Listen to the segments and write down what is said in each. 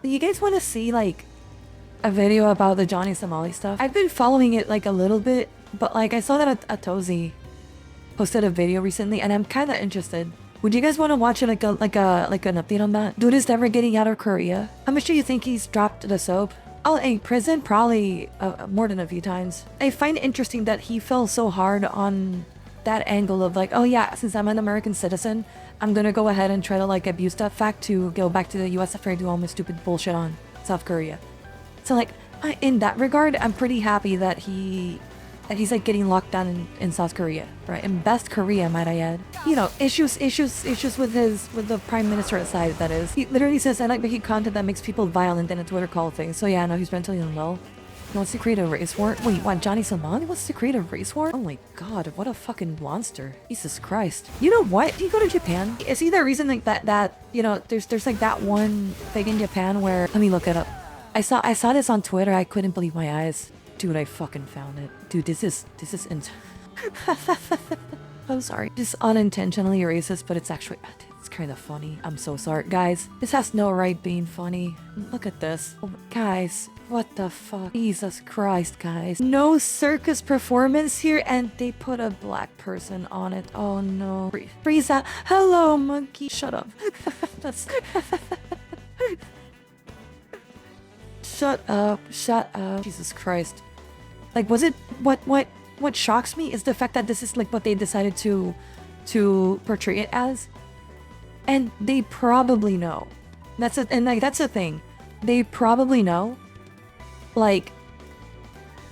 Do you guys want to see like a video about the Johnny Somali stuff? I've been following it like a little bit, but like I saw that Atozy posted a video recently, and I'm kind of interested. Would you guys want to watch it like an update on that? Dude is never getting out of Korea. How much do you think he's dropped the soap? Oh, in prison, probably more than a few times. I find it interesting that he fell so hard on that angle of like, oh yeah, since I'm an American citizen, I'm gonna go ahead and try to like abuse that fact to go back to the US after I do all my stupid bullshit on South Korea. So like, in that regard, I'm pretty happy that he's like getting locked down in South Korea, right? In best Korea, might I add. You know, issues with the prime minister aside, that is. He literally says, I like making content that makes people violent in a Twitter call thing. So yeah, no, he's mentally unwell. He wants to create a race war. Wait, what? Johnny Somali wants to create a race war? Oh my god, what a fucking monster. Jesus Christ. You know what? Did he go to Japan? Is he the reason like that, you know, there's like that one thing in Japan where, let me look it up. I saw this on Twitter. I couldn't believe my eyes. Dude, I fucking found it. Dude, this is I'm sorry. Just unintentionally racist, but it's actually, it's kind of funny. I'm so sorry. Guys, this has no right being funny. Look at this. Oh, guys, what the fuck? Jesus Christ, guys. No circus performance here, and they put a black person on it. Oh no. Freeze out. Hello, monkey. Shut up. That's... Shut up. Shut up. Jesus Christ. Like, was it... What shocks me is the fact that this is like what they decided to portray it as. And they probably know. That's the thing. They probably know, like,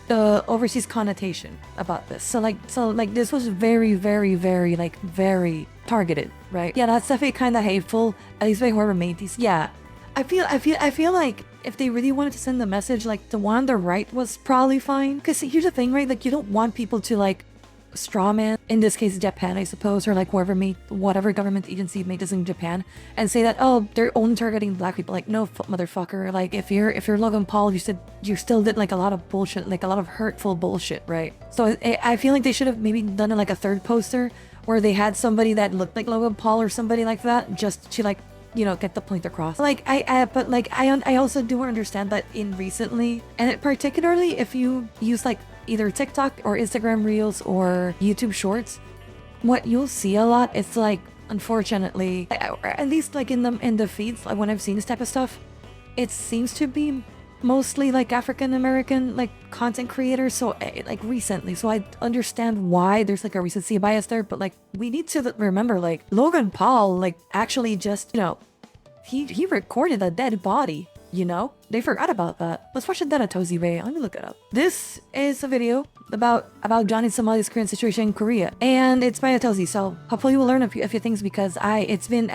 the overseas connotation about this. So like this was very, very, very, like, very targeted, right? Yeah, that's definitely kind of hateful, at least by whoever made these. Yeah. I feel like if they really wanted to send the message, like, the one on the right was probably fine. Because here's the thing, right? Like, you don't want people to, like, strawman, in this case, Japan, I suppose, or, like, whatever government agency made this in Japan, and say that, oh, they're only targeting black people. Like, no, motherfucker. Like, if you're Logan Paul, you still did, like, a lot of bullshit, like, a lot of hurtful bullshit, right? So I feel like they should have maybe done, like, a third poster where they had somebody that looked like Logan Paul or somebody like that, just to, like, you know, get the point across. Like, I also do understand that in recently, and particularly if you use like either TikTok or Instagram Reels or YouTube Shorts, what you'll see a lot is like, unfortunately, at least like in the feeds, like when I've seen this type of stuff, it seems to be mostly like African American like content creators. So like recently, so I understand why there's like a recency bias there, but like we need to remember, like, Logan Paul, like, actually just, you know, he recorded a dead body, you know? They forgot about that. Let's watch that Atozy way. Let me look it up. This is a video about Johnny Somali's current situation in Korea, and it's by Atozy, so hopefully we'll learn a few things, because I've been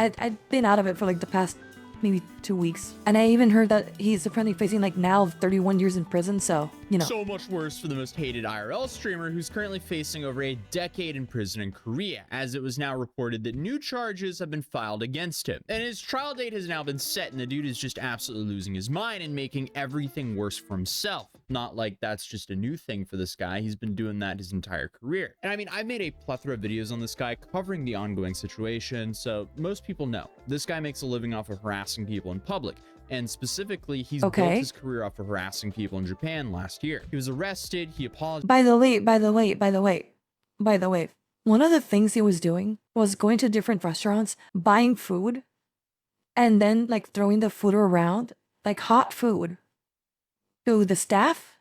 out of it for like the past maybe 2 weeks. And I even heard that he's apparently facing like now 31 years in prison, so, you know. So much worse for the most hated IRL streamer, who's currently facing over a decade in prison in Korea, as it was now reported that new charges have been filed against him. And his trial date has now been set, and the dude is just absolutely losing his mind and making everything worse for himself. Not like that's just a new thing for this guy. He's been doing that his entire career. And I mean, I've made a plethora of videos on this guy covering the ongoing situation, so most people know. This guy makes a living off of harassing people in public. And specifically, he's built his career off of harassing people in Japan last year. He was arrested, he apologized. By the way, one of the things he was doing was going to different restaurants, buying food, and then like throwing the food around, like hot food, to the staff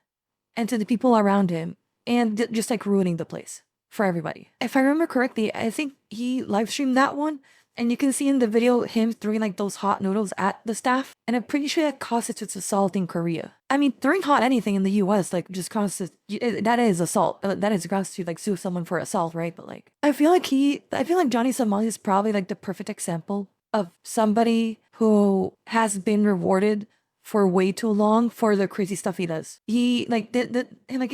and to the people around him, and just like ruining the place for everybody. If I remember correctly, I think he live streamed that one, and you can see in the video him throwing like those hot noodles at the staff, and I'm pretty sure that constitutes assault in Korea. I mean, throwing hot anything in the US like just constitutes, that is assault. That is grounds to like sue someone for assault, right? But like, I feel like Johnny Somali is probably like the perfect example of somebody who has been rewarded for way too long for the crazy stuff he does. He like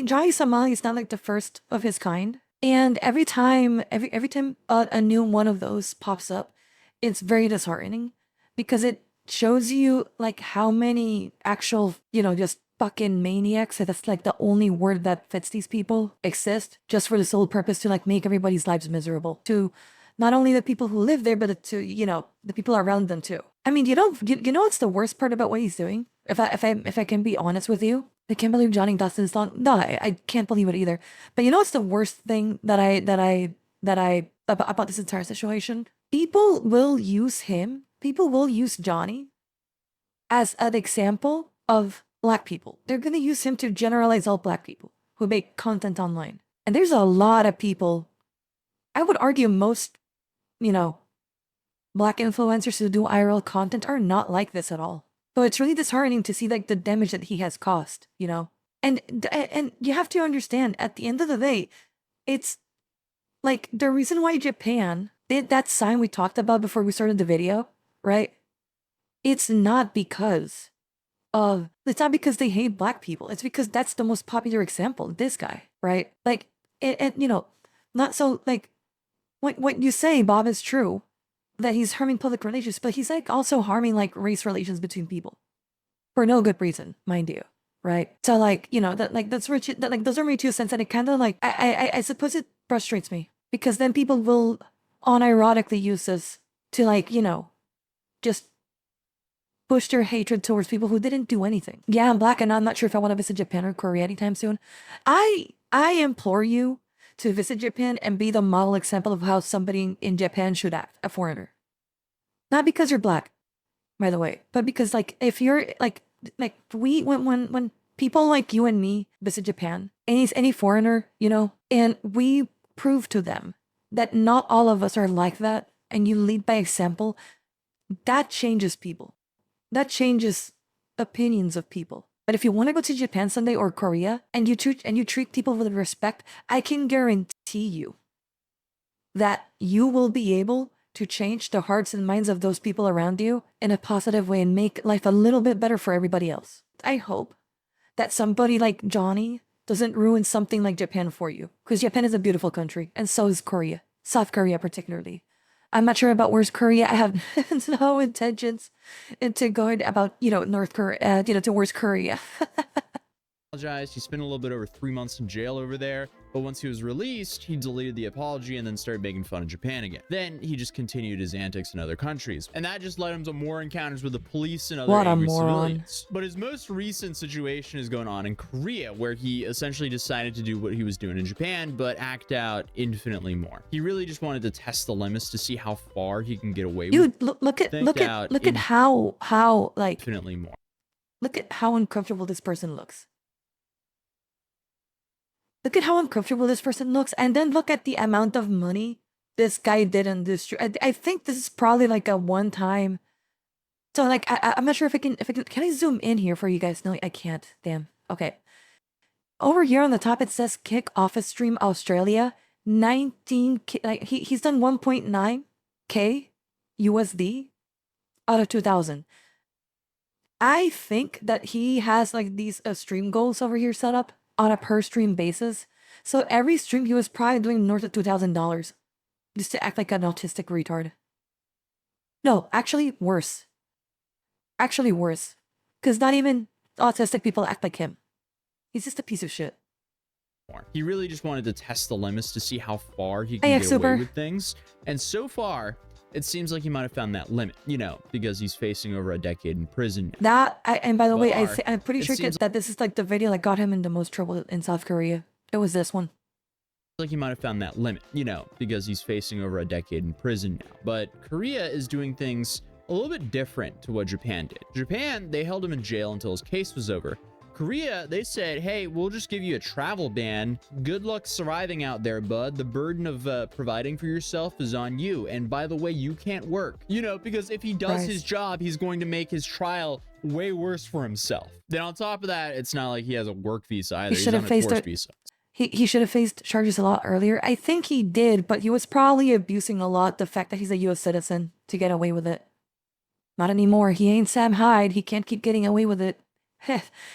Johnny Somali is not like the first of his kind. And every time a new one of those pops up, it's very disheartening, because it shows you like how many actual, you know, just fucking maniacs, that's like the only word that fits these people, exist just for the sole purpose to like make everybody's lives miserable. To not only the people who live there, but to, you know, the people around them too. I mean, you know what's the worst part about what he's doing? If I can be honest with you, I can't believe Johnny Dustin's not. No, I can't believe it either. But you know what's the worst thing that I about this entire situation? People will use him. People will use Johnny as an example of black people. They're gonna use him to generalize all black people who make content online. And there's a lot of people. I would argue most, you know, black influencers who do IRL content are not like this at all. So it's really disheartening to see like the damage that he has caused, you know? And you have to understand, at the end of the day, it's like the reason why Japan did that sign we talked about before we started the video, right? It's not because they hate black people. It's because that's the most popular example, this guy, right? Like it you know, not so like what you say, Bob, is true, that he's harming public relations, but he's like also harming like race relations between people for no good reason, mind you, right? So like, you know, that's where that, like those are my 2 cents, and it kind of like I suppose it frustrates me because then people will unironically use this to like, you know, just push their hatred towards people who didn't do anything. Yeah, I'm black and I'm not sure if I want to visit Japan or Korea anytime soon. I implore you to visit Japan and be the model example of how somebody in Japan should act, a foreigner. Not because you're black, by the way, but because like if you're like when people like you and me visit Japan, any foreigner, you know, and we prove to them that not all of us are like that, and you lead by example, that changes people. That changes opinions of people. But if you want to go to Japan someday or Korea and you treat people with respect, I can guarantee you that you will be able to change the hearts and minds of those people around you in a positive way and make life a little bit better for everybody else. I hope that somebody like Johnny doesn't ruin something like Japan for you, because Japan is a beautiful country, and so is Korea, South Korea particularly. I'm not sure about where's Korea. I have no intentions into going about, you know, North Korea, you know, towards Korea. He spent a little bit over 3 months in jail over there, but once he was released, he deleted the apology and then started making fun of Japan again. Then he just continued his antics in other countries, and that just led him to more encounters with the police and other angry civilians. But his most recent situation is going on in Korea, where he essentially decided to do what he was doing in Japan, but act out infinitely more. He really just wanted to test the limits to see how far he can get away with. Dude, look at how like infinitely more. Look at how uncomfortable this person looks. Look at how uncomfortable this person looks, and then look at the amount of money this guy did on this. I think this is probably like a one-time. So like, I'm not sure if I can I zoom in here for you guys? No, I can't. Damn. Okay. Over here on the top, it says Kick Office Stream Australia, 19K. Like he's done 1.9K USD out of 2,000. I think that he has like these stream goals over here set up on a per stream basis. So every stream he was probably doing north of $2,000 just to act like an autistic retard. No, actually worse. Actually worse. Because not even autistic people act like him. He's just a piece of shit. He really just wanted to test the limits to see how far he can get away with things. And so far, it seems like he might have found that limit, you know, because he's facing over a decade in prison now. And by the way, I'm pretty sure that this is like the video that got him in the most trouble in South Korea. It was this one. Like he might have found that limit, you know, because he's facing over a decade in prison now. But Korea is doing things a little bit different to what Japan did. Japan, they held him in jail until his case was over. Korea, they said, hey, we'll just give you a travel ban. Good luck surviving out there, bud. The burden of providing for yourself is on you. And by the way, you can't work, you know, because if he does his job, he's going to make his trial way worse for himself. Then on top of that, it's not like he has a work visa either. He's on a tourist visa. He should have faced charges a lot earlier. I think he did, but he was probably abusing a lot the fact that he's a U.S. citizen to get away with it. Not anymore. He ain't Sam Hyde. He can't keep getting away with it.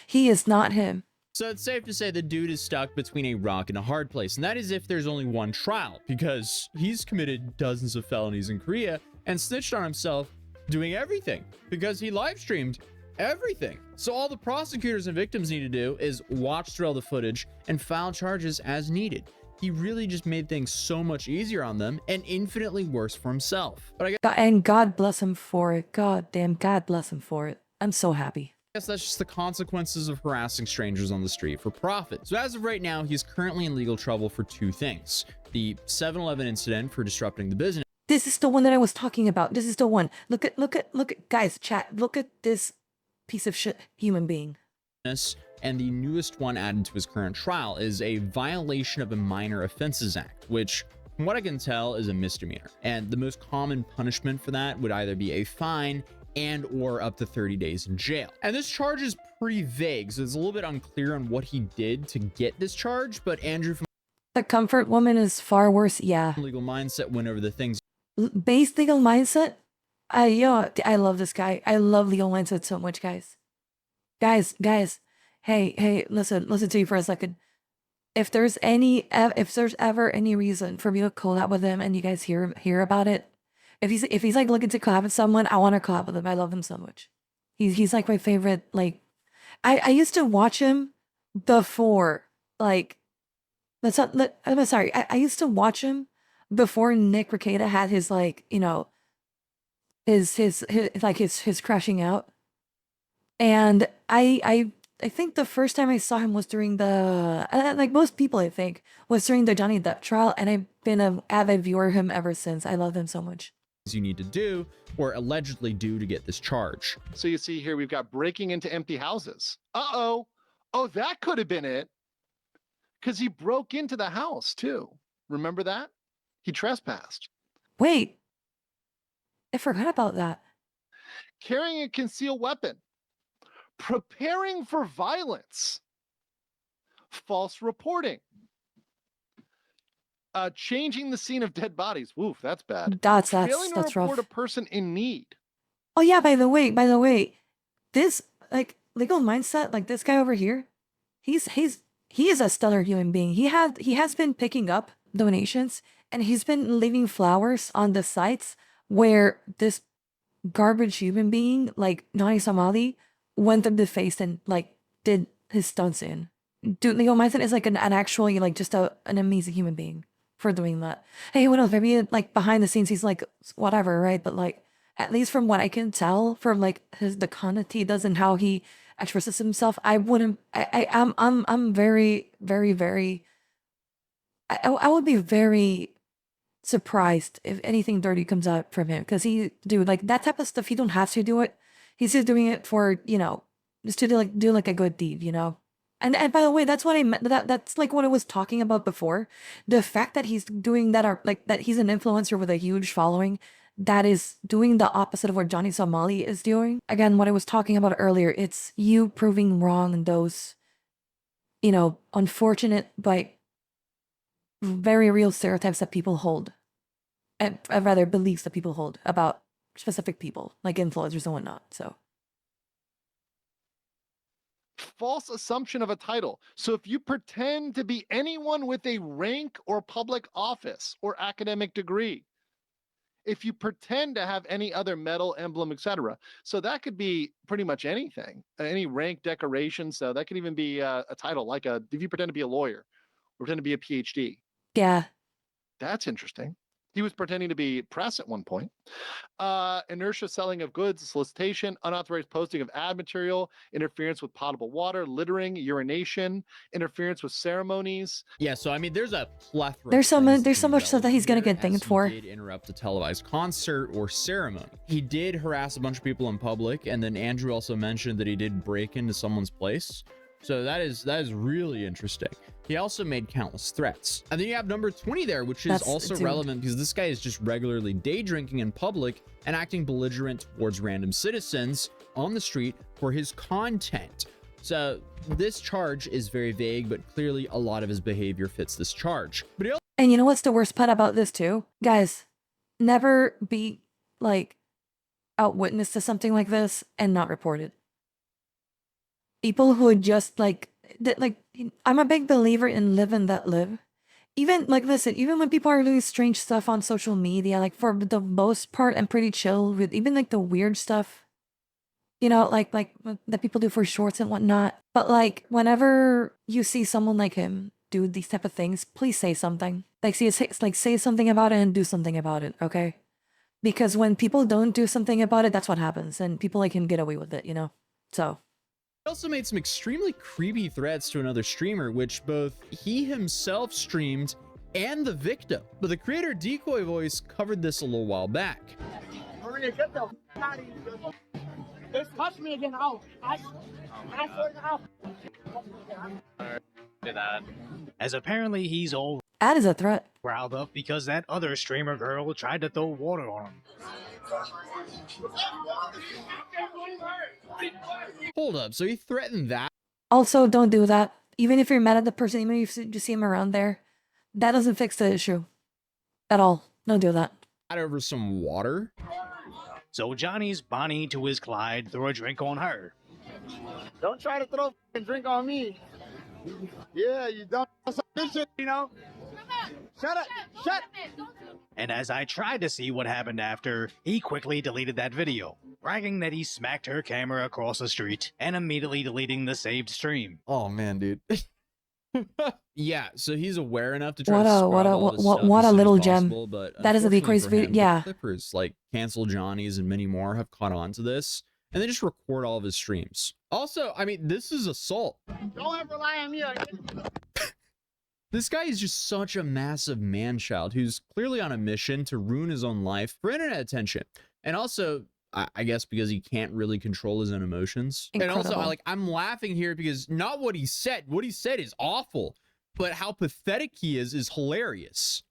He is not him. So it's safe to say the dude is stuck between a rock and a hard place, and that is if there's only one trial, because he's committed dozens of felonies in Korea and snitched on himself doing everything because he live streamed everything. So all the prosecutors and victims need to do is watch through all the footage and file charges as needed. he really just made things so much easier on them and infinitely worse for himself. But I And God bless him for it. God damn, God bless him for it. I'm so happy. guess that's just the consequences of harassing strangers on the street for profit. So as of right now, he's currently in legal trouble for 2 things. The 7-Eleven incident for disrupting the business. This is the one that I was talking about. This is the one. Look at, guys, chat. Look at this piece of shit human being. And the newest one added to his current trial is a violation of a Minor Offenses Act, which from what I can tell is a misdemeanor. And the most common punishment for that would either be a fine and or up to 30 days in jail. And this charge is pretty vague, so it's a little bit unclear on what he did to get this charge, but Andrew from The Comfort Woman is far worse. Yeah. Legal Mindset went over the things. Base Legal Mindset? I love this guy. I love Legal Mindset so much, guys. Guys. Hey, listen to you for a second. If there's ever any reason for me to collab with him and you guys hear about it, if he's like looking to collab with someone, I want to collab with him. I love him so much. He's like my favorite. Like, I used to watch him before, like, I'm sorry. I used to watch him before Nick Rekieta had his, like, you know, his crashing out. And I think the first time I saw him was during the, like most people I think, was during the Johnny Depp trial, and I've been an avid viewer of him ever since. I love him so much. You need to do or allegedly do to get this charge. So you see here, we've got breaking into empty houses. Oh, that could have been it. Because he broke into the house too. Remember that? He trespassed. Wait, I forgot about that. Carrying a concealed weapon. Preparing for violence. False reporting. Changing the scene of dead bodies. Woof, that's bad. That's Failing to report rough. a person in need. Oh yeah, by the way, this, like, Legal Mindset, like this guy over here, he is a stellar human being. He has been picking up donations, and he's been leaving flowers on the sites where this garbage human being, like Johnny Somali, went to the face and like did his stunts in. Dude, Legal Mindset is like an actually, like, just an amazing human being for doing that. Hey, what else? Maybe like behind the scenes he's like whatever, right? But like, at least from what I can tell from like the content he does and how he expresses himself, I'm very, very, very, I would be very surprised if anything dirty comes out from him, because dude, like that type of stuff, he don't have to do it. He's just doing it for, you know, just to do like a good deed, you know. And by the way, that's what I meant. That's like what I was talking about before. The fact that he's doing that, or like that he's an influencer with a huge following, that is doing the opposite of what Johnny Somali is doing. Again, what I was talking about earlier, it's you proving wrong those, you know, unfortunate but very real stereotypes that people hold, and rather beliefs that people hold about specific people, like influencers and whatnot. So. False assumption of a title. So if you pretend to be anyone with a rank or public office or academic degree, if you pretend to have any other medal, emblem, etc. So that could be pretty much anything, any rank, decoration. So that could even be a title, like if you pretend to be a lawyer or pretend to be a PhD. Yeah. That's interesting. He was pretending to be press at one point. Inertia selling of goods, solicitation, unauthorized posting of ad material, interference with potable water, littering, urination, interference with ceremonies. Yeah, so I mean, there's a plethora. There's so much stuff that he's gonna get dinged for. He did interrupt a televised concert or ceremony. He did harass a bunch of people in public, and then Andrew also mentioned that he did break into someone's place. So that is really interesting. He also made countless threats. And then you have number 20 there, which is also relevant because this guy is just regularly day drinking in public and acting belligerent towards random citizens on the street for his content. So this charge is very vague, but clearly a lot of his behavior fits this charge. And you know what's the worst part about this too? Guys, never be like out witness to something like this and not report it. People who just like I'm a big believer in live and let live. Even like, listen, even when people are doing strange stuff on social media, like for the most part, I'm pretty chill with even like the weird stuff, you know, like that people do for shorts and whatnot. But like whenever you see someone like him do these type of things, please say something. Like, say something about it and do something about it, okay? Because when people don't do something about it, that's what happens, and people like him get away with it, you know? So. He also made some extremely creepy threats to another streamer, which both he himself streamed and the victim. But the creator Decoy Voice covered this a little while back. Maria, get the out of here. Just touch me again. I swear to God. As apparently he's all That is a threat. riled up because that other streamer girl tried to throw water on him. Hold up, so he threatened that? Also, don't do that. Even if you're mad at the person, even if you see him around there, that doesn't fix the issue. At all. Don't do that. Over some water? So Johnny's Bonnie to his Clyde threw a drink on her. Don't try to throw a drink on me. Yeah, you don't know shit, you know? Shut up. Shut up. And as I tried to see what happened after, he quickly deleted that video, bragging that he smacked her camera across the street and immediately deleting the saved stream. Oh man, dude. Yeah, so he's aware enough to try What to a- scrub what a- all this what- stuff what as a soon as little gem. possible, but That is a unfortunately decoy's for him, video- yeah. the Clippers like Cancel Johnny's and many more have caught on to this, and they just record all of his streams. Also, I mean, this is assault. Don't ever lie on me again. This guy is just such a massive man-child who's clearly on a mission to ruin his own life for internet attention. And also, I guess because he can't really control his own emotions. Incredible. And also, I'm laughing here because not what he said is awful, but how pathetic he is hilarious.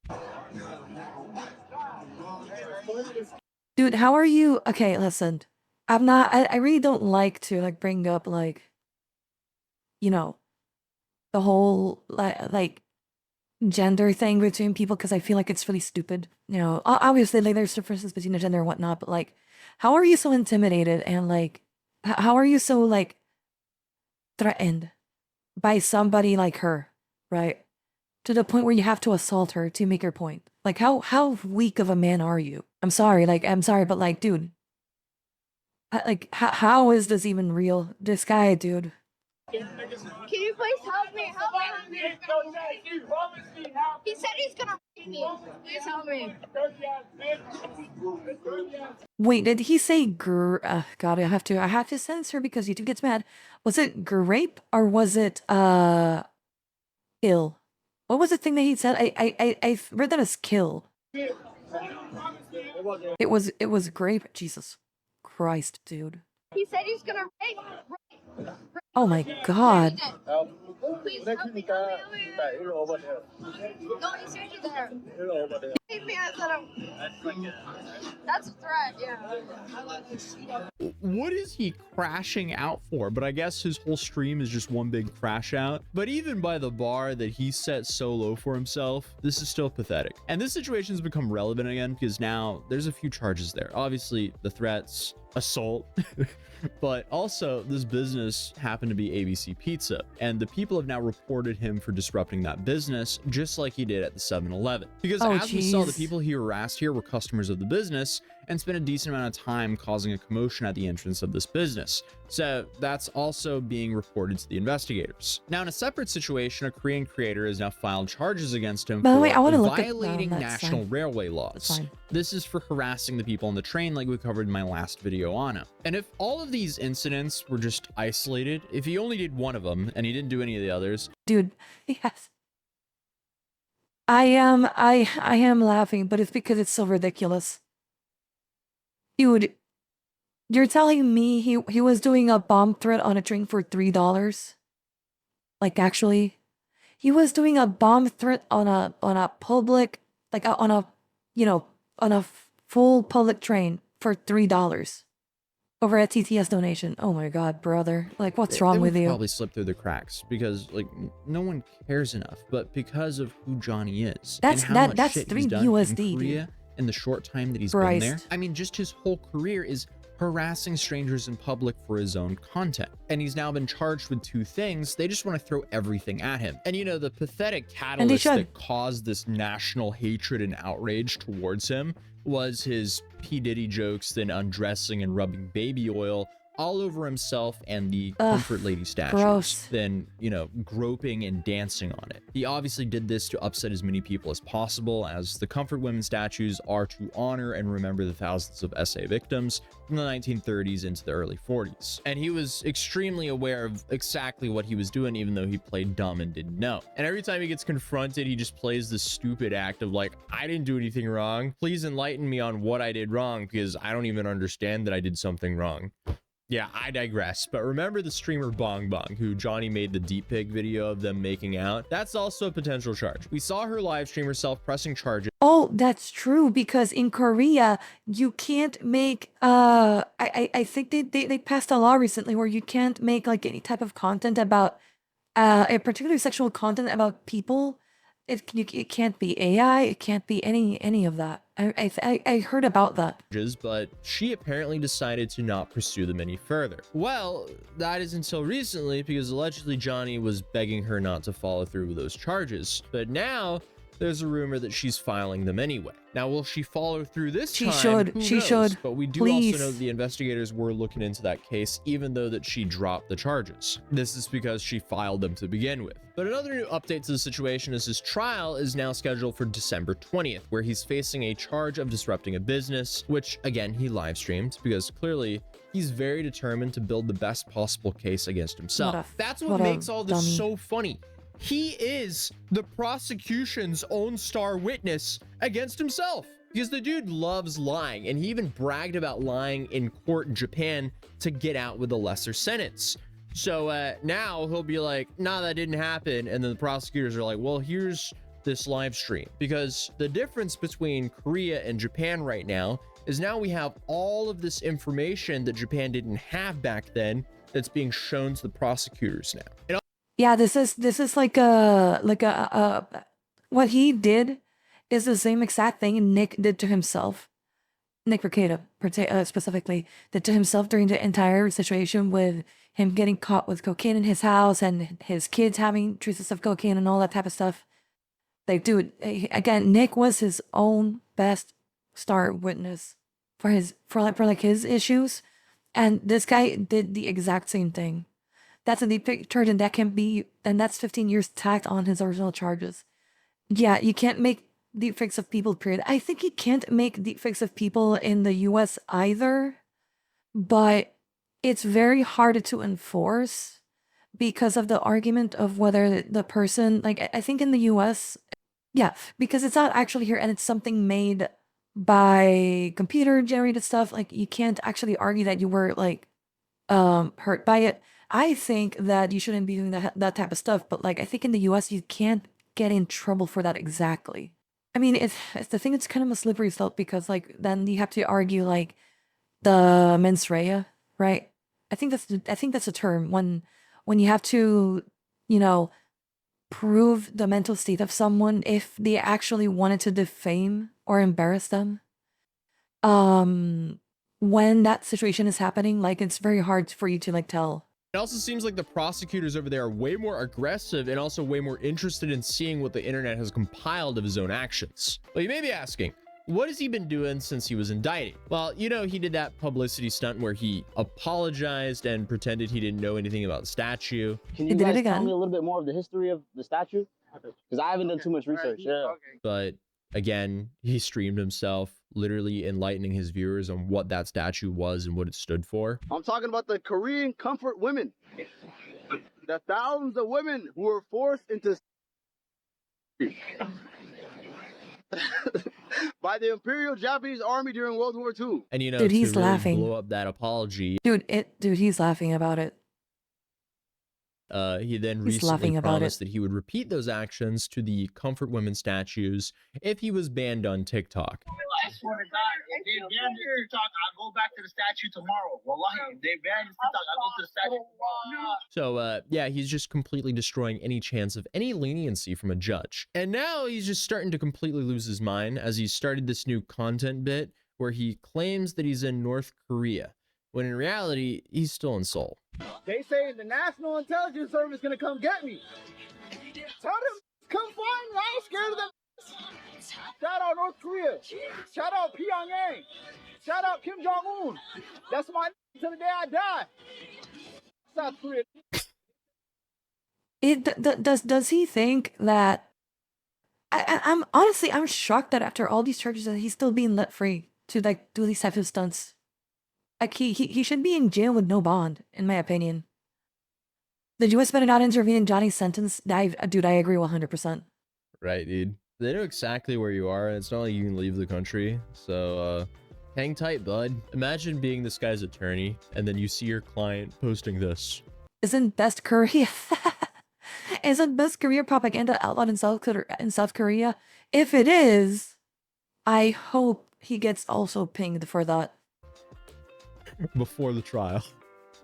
Dude, how are you? Okay, listen. I really don't like to like bring up like, you know, the whole like gender thing between people because I feel like it's really stupid. You know, obviously like there's differences between the gender and whatnot, but like, how are you so intimidated and like, how are you so like threatened by somebody like her, right? To the point where you have to assault her to make your point. Like, how weak of a man are you? I'm sorry, but like, dude, like, how is this even real? This guy, dude. Can you please help me? Help me! He said he's gonna rape me. Please help me. Wait, did he say God, I have to censor because YouTube gets mad. Was it grape or was it ill? What was the thing that he said? I read that as kill. It was grape. Jesus Christ, dude. He said he's gonna rape. Oh my God. Please help me. No, he said you there. Rape me. I said that's a threat. Yeah. What is he crashing out for? But I guess his whole stream is just one big crash out. But even by the bar that he set so low for himself, this is still pathetic. And this situation has become relevant again because now there's a few charges there. Obviously, the threats, assault, but also this business happened to be ABC Pizza, and the people have now reported him for disrupting that business just like he did at the 7-Eleven. Because as we saw, the people he harassed here were customers of the business and spent a decent amount of time causing a commotion at the entrance of this business. So that's also being reported to the investigators. Now, in a separate situation, a Korean creator has now filed charges against him By the for way, I wanna look at- violating that's national fine. railway That's laws. fine. This is for harassing the people on the train like we covered in my last video on him. And if all of these incidents were just isolated, if he only did one of them and he didn't do any of the others, Dude, yes. I am laughing, but it's because it's so ridiculous. Dude, you're telling me he was doing a bomb threat on a train for $3? Like, actually, he was doing a bomb threat on a public, like on a, you know, on a full public train for $3 over a TTS donation. Oh my God, brother! Like, what's wrong they with would you? probably slip through the cracks because like no one cares enough, but because of who Johnny is That's- and how that- much that's shit 3 he's done USD, in dude. Korea in the short time that he's been there. Christ. I mean, just his whole career is harassing strangers in public for his own content. And he's now been charged with 2 things. They just want to throw everything at him. And you know, the pathetic catalyst should. that caused this national hatred and outrage towards him was his P. Diddy jokes, then undressing and rubbing baby oil all over himself and the Ugh, comfort lady statues, gross. then, you know, groping and dancing on it. He obviously did this to upset as many people as possible, as the comfort women statues are to honor and remember the thousands of SA victims from the 1930s into the early 40s. And he was extremely aware of exactly what he was doing, even though he played dumb and didn't know. And every time he gets confronted, he just plays this stupid act of like, I didn't do anything wrong. Please enlighten me on what I did wrong, because I don't even understand that I did something wrong. Yeah, I digress. But remember the streamer Bong Bong, who Johnny made the deep pig video of them making out? That's also a potential charge. We saw her live stream herself pressing charges. Oh, that's true, because in Korea you can't make I think they passed a law recently where you can't make like any type of content about a particular sexual content about people. It can't be AI, it can't be any of that. I heard about that. But she apparently decided to not pursue them any further. Well, that is until recently, because allegedly Johnny was begging her not to follow through with those charges. But now there's a rumor that she's filing them anyway. Now, will she follow through this time? She should. But we do Please. also know that the investigators were looking into that case, even though that she dropped the charges. This is because she filed them to begin with. But another new update to the situation is his trial is now scheduled for December 20th, where he's facing a charge of disrupting a business, which again, he live streamed because clearly he's very determined to build the best possible case against himself. That's what makes all this so funny. He is the prosecution's own star witness against himself, because the dude loves lying, and he even bragged about lying in court in Japan to get out with a lesser sentence. So now he'll be like, nah, that didn't happen. And then the prosecutors are like, well, here's this live stream. Because the difference between Korea and Japan right now is now we have all of this information that Japan didn't have back then that's being shown to the prosecutors now. And Yeah, this is like what he did is the same exact thing Nick did to himself. Nick Rekieta, specifically, did to himself during the entire situation with him getting caught with cocaine in his house and his kids having traces of cocaine and all that type of stuff. Like, dude, again, Nick was his own best star witness for his issues, and this guy did the exact same thing. That's a deep charge, and that's 15 years tacked on his original charges. Yeah, you can't make deepfakes of people, period. I think you can't make deepfakes of people in the US either, but it's very hard to enforce because of the argument of whether the person, like, I think in the US, yeah, because it's not actually here and it's something made by computer generated stuff, like, you can't actually argue that you were, like, hurt by it. I think that you shouldn't be doing that type of stuff, but like I think in the US you can't get in trouble for that exactly. I mean, it's the thing. It's kind of a slippery slope because like then you have to argue like the mens rea, right? I think that's a term when you have to, you know, prove the mental state of someone if they actually wanted to defame or embarrass them. When that situation is happening, like it's very hard for you to like tell. it also seems like the prosecutors over there are way more aggressive and also way more interested in seeing what the internet has compiled of his own actions. But you may be asking, what has he been doing since he was indicted? Well, you know, he did that publicity stunt where he apologized and pretended he didn't know anything about the statue. Can you guys tell me a little bit more of the history of the statue? Because I haven't done too much research. Yeah. But again, he streamed himself, literally enlightening his viewers on what that statue was and what it stood for. I'm talking about the Korean comfort women. The thousands of women who were forced into by the Imperial Japanese Army during World War II. And you know, dude, he's to really laughing. blow up that apology. Dude, he's laughing about it. He then recently promised that he would repeat those actions to the comfort women statues if he was banned on TikTok. I swear to God, if they ban this TikTok, I'll go back to the statue tomorrow. Wallahi, if they ban this TikTok, I'll go to the statue tomorrow. So, yeah, he's just completely destroying any chance of any leniency from a judge. And now he's just starting to completely lose his mind as he started this new content bit where he claims that he's in North Korea, when in reality, he's still in Seoul. They say the National Intelligence Service is gonna come get me. Tell them, come find me. I ain't scared of them. Shout out North Korea. Shout out Pyongyang. Shout out Kim Jong Un. That's my till the day I die. South Korea. Does he think that? I'm honestly I'm shocked that after all these charges that he's still being let free to like do these types of stunts. Like he should be in jail with no bond, in my opinion. The US better not intervene in Johnny's sentence. Dude, I agree 100%. Right, dude. They know exactly where you are, and it's not like you can leave the country. So, hang tight, bud. Imagine being this guy's attorney, and then you see your client posting this. Isn't Best Korea? Isn't Best Korea propaganda outlawed in South Korea? If it is, I hope he gets also pinged for that. Before the trial.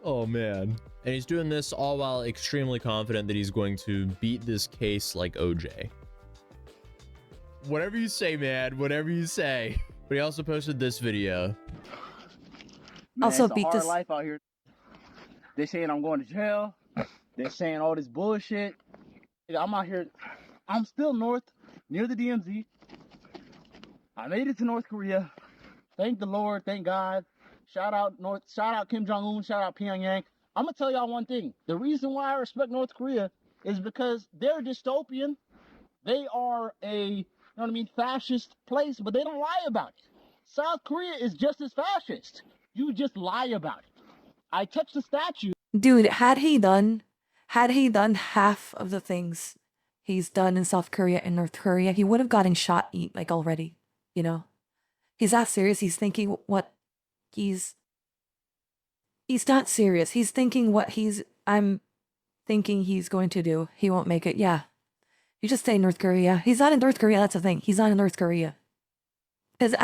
Oh, man. And he's doing this all while extremely confident that he's going to beat this case like OJ. Whatever you say, man. Whatever you say. But he also posted this video. Man, Also it's a beat hard this. life out here. They saying I'm going to jail. They're saying all this bullshit. I'm out here. I'm still north, near the DMZ. I made it to North Korea. Thank the Lord. Thank God. Shout out North. Shout out Kim Jong Un. Shout out Pyongyang. I'm gonna tell y'all one thing. The reason why I respect North Korea is because they're dystopian. They are a, you know what I mean, fascist place, but they don't lie about it. South Korea is just as fascist. You just lie about it. I touched the statue. Dude, had he done half of the things he's done in South Korea and North Korea, he would have gotten shot like already, you know? He's that serious. He's thinking what he's not serious. He's thinking what I'm thinking he's going to do. He won't make it. Yeah. You just stay in North Korea. He's not in North Korea. That's the thing. He's not in North Korea. Because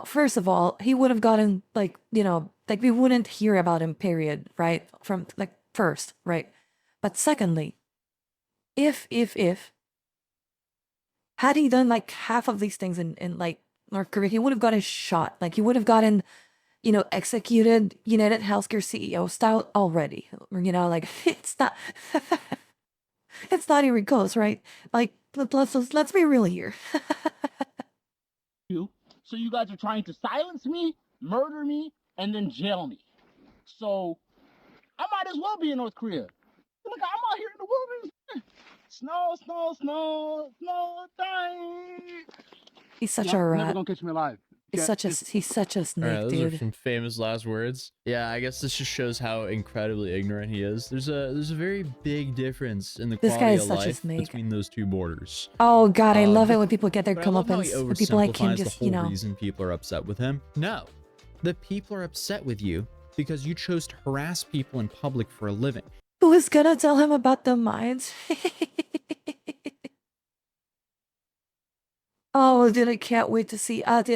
first of all, he would have gotten like, you know, like we wouldn't hear about him, period, right? From like first, right? But secondly, if had he done like half of these things in like North Korea, he would have gotten shot. Like he would have gotten, you know, executed United Healthcare CEO style already. You know, like it's not it's not even close, right? Like let's be real here. So you guys are trying to silence me, murder me, and then jail me. So I might as well be in North Korea. Look, I'm out here in the wilderness. Snow, dying. He's such Y'all a never rat. gonna catch me alive. He's Yeah, such a snake, Alright, those are dude. some famous last words. Yeah, I guess this just shows how incredibly ignorant he is. There's a very big difference in the This guy quality is of such a life snake. between those two borders. Oh god, I love it but- when people get their But I love how he comeuppance. When people like him oversimplifies just, the you whole know. reason people are upset with him. No, the people are upset with you because you chose to harass people in public for a living. Who is gonna tell him about the mines? Oh, dude, I can't wait to see. I hope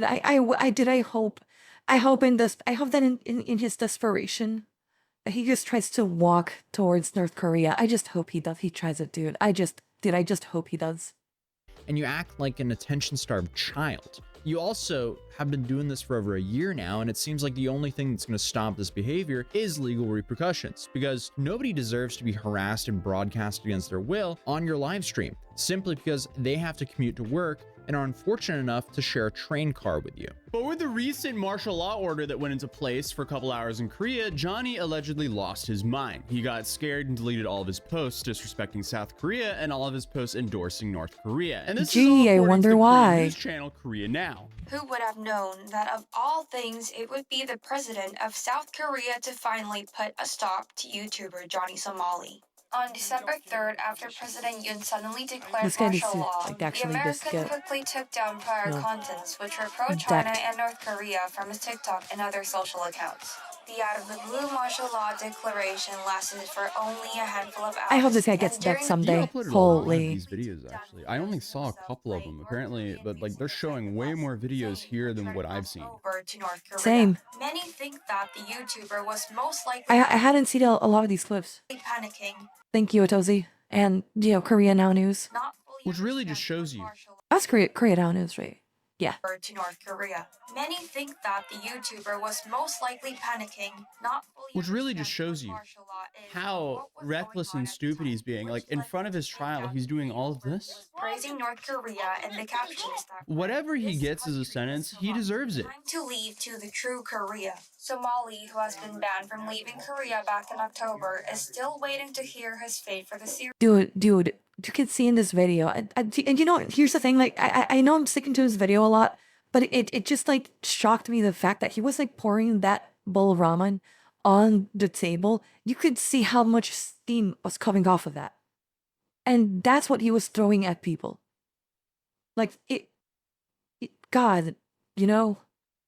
that in his desperation, he just tries to walk towards North Korea. I just hope he does. He tries it, dude. I just hope he does. And you act like an attention-starved child. You also have been doing this for over a year now, and it seems like the only thing that's going to stop this behavior is legal repercussions, because nobody deserves to be harassed and broadcast against their will on your live stream, simply because they have to commute to work and are unfortunate enough to share a train car with you. But with the recent martial law order that went into place for a couple hours in Korea, Johnny allegedly lost his mind. He got scared and deleted all of his posts disrespecting South Korea and all of his posts endorsing North Korea. And this Gee, is all I according to wonder the Korean why. news channel Korea Now. Who would have known that of all things it would be the president of South Korea to finally put a stop to YouTuber Johnny Somali? On December 3rd, after President Yoon suddenly declared This guy needs martial to, law, like, the actually just American get, quickly took down prior no, contents which were pro-China decked. and North Korea from his TikTok and other social accounts. The out-of-the-blue martial law declaration lasted for only a handful of hours. I hope this guy gets and decked during the He someday. uploaded a lot of Holy. these videos, actually. I only saw a couple of them, apparently, but like they're showing way more videos here than what I've seen. over to North Korea. Same. Many think that the YouTuber was most likely I hadn't seen a lot of these clips. panicking, Thank you, Atozy. And, you know, Korea Now News. not fully Which really just understanding shows you martial law. That's Korea Now News, right? Yeah. To North Korea. Many think that the YouTuber was most likely panicking, not fully Which really just understanding shows what you martial law is or how what was reckless going on and at the stupid time, he's being. which Like, in led front him of to his take trial, down he's the doing video all of over this. praising North Korea and the captions that Whatever he "This gets as a country sentence, is he corrupt. deserves it. Time to leave to the true Korea. Somali, who has been banned from leaving Korea back in October, is still waiting to hear his fate for the series. Dude, you can see in this video, and you know, here's the thing, like, I know I'm sticking to his video a lot, but it just, like, shocked me the fact that he was, like, pouring that bowl of ramen on the table. You could see how much steam was coming off of that. And that's what he was throwing at people. Like, God, you know?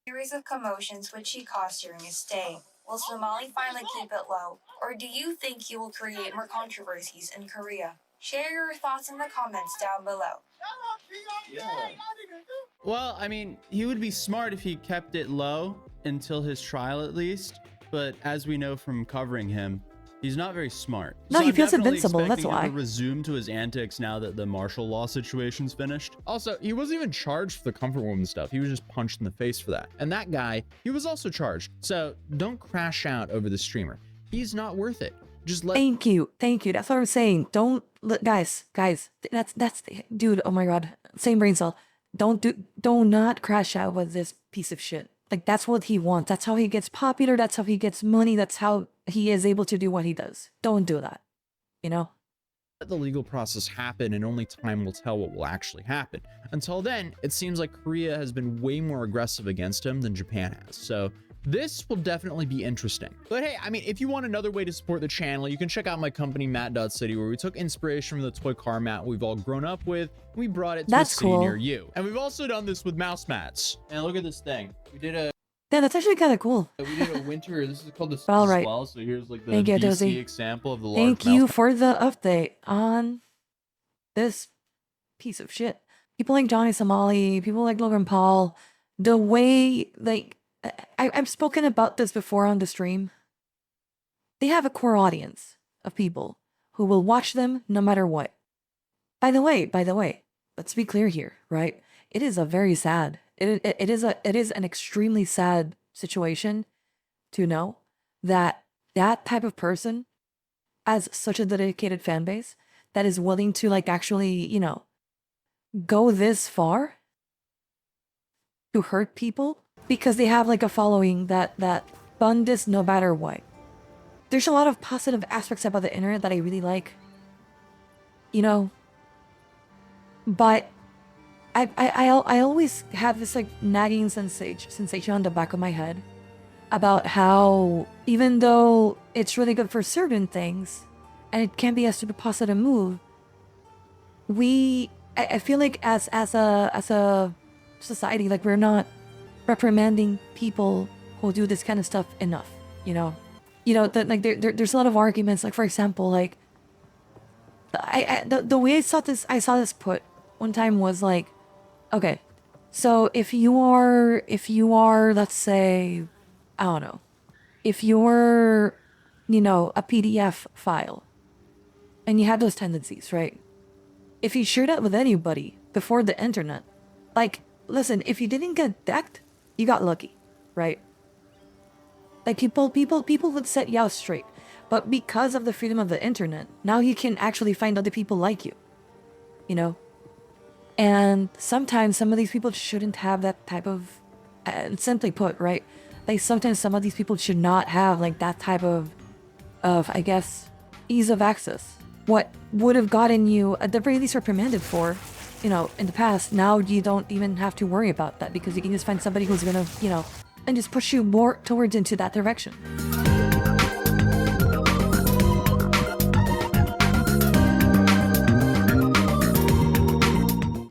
Series of commotions which he caused during his stay. Will Somali finally keep it low, or do you think he will create more controversies in Korea? Share your thoughts in the comments down below. Well, I mean, he would be smart if he kept it low until his trial at least. But as we know from covering him, he's not very smart. No, So he I'm feels definitely invincible, that's expecting him why. to resume to his antics now that the martial law situation's finished. Also, he wasn't even charged for the comfort woman stuff. He was just punched in the face for that. And that guy, he was also charged. So don't crash out over the streamer. He's not worth it. Just let— Thank you. That's what I'm saying. Don't guys. That's dude. Oh my god. Same brain cell. Do not crash out with this piece of shit. Like, that's what he wants. That's how he gets popular. That's how he gets money. That's how he is able to do what he does. Don't do that. You know? let the legal process happen, and only time will tell what will actually happen. Until then, it seems like Korea has been way more aggressive against him than Japan has. So this will definitely be interesting. But hey, I mean, if you want another way to support the channel, you can check out my company, Matt.City, where we took inspiration from the toy car mat we've all grown up with. We brought it to a city near you. And we've also done this with mouse mats. And look at this thing. We did a— yeah, that's actually kind of cool. we did a winter, this is called the All right. swell. So here's like the Thank you, BC Atozy. example of the large Thank you mouse. for the update on this piece of shit. People like Johnny Somali, people like Logan Paul, the way, like, I've spoken about this before on the stream. They have a core audience of people who will watch them no matter what. By the way, let's be clear here, right? It is a very sad, it is an extremely sad situation to know that that type of person has such a dedicated fan base that is willing to, like, actually, you know, go this far to hurt people because they have, like, a following that fund this no matter what. There's a lot of positive aspects about the internet that I really like, you know, but I always have this, like, nagging sensation on the back of my head about how, even though it's really good for certain things and it can be a super positive move, I feel like as a society, like, we're not reprimanding people who do this kind of stuff enough, you know? Like, there's a lot of arguments, like, for example, like, the way I saw this put one time was like, okay, so if you are, let's say, I don't know, if you're, you know, a PDF file and you have those tendencies, right? If you share that with anybody before the internet, like, listen, if you didn't get decked, you got lucky, right? Like, people would set you out straight. But because of the freedom of the internet, now you can actually find other people like you, you know? And sometimes some of these people shouldn't have that type of, simply put, right? Like, sometimes some of these people should not have, like, that type of, I guess, ease of access. What would have gotten you at the very least reprimanded for, you know, in the past, now you don't even have to worry about that because you can just find somebody who's gonna, you know, and just push you more towards into that direction.